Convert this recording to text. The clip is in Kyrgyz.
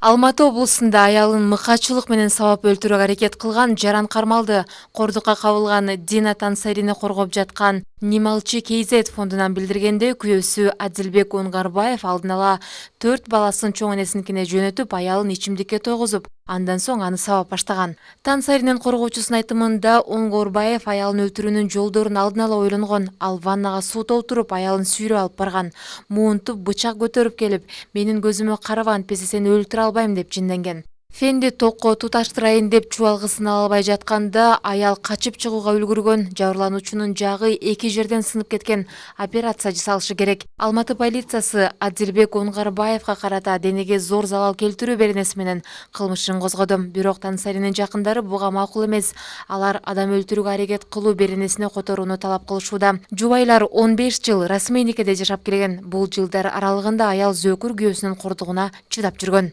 Алматы облусунда аялын мыкаачылык менен сабап өлтүрүүгө аракет кылган жаран кармалды. Кордукка кабылган Дина Тансарини коргоп жаткан Нималчы KZ фондунан билдиргенде, күйөөсү Адилбек Унгарбаев алдын ала 4 баласын чоң энесиникине жөнөтүп, аялын ичимдикке тойгузуп, андан соң аны сабап баштаган. Тансаринин коргоочусунун айтымында, Унгарбаев аялын өлтүрүүнүн жолдорун алдын ала ойлонгон. Ал ваннага суу толтуруп, аялын сүйрөп алып барган. Муунтуп бычак көтөрүп келип, менин көзүмө караба, антпесе сени өлтүрө албайм деп жинденген. Фенди токко туташтырайын деп чубалгысын ала албай жатканда аял качып чыгууга үлгүргөн. Жабырлануучунун жагы 2 жерден сынып кеткен. Операция жасалышы керек. Алматы полициясы Адилбек Унгарбаевга карата денеге зор залал келтирүү беренеси менен кылмышын козгоду. Бирок Тансаринин жакындары буга макул эмес. Алар адам өлтүрүүгө аракет кылуу беренесине которууну талап кылышууда. Жубайлар 15 жыл расмий никеде жашап келген. Бул жылдар аралыгында аял зөөкүр күйөөсүнүн кордугуна чыдап жүргөн.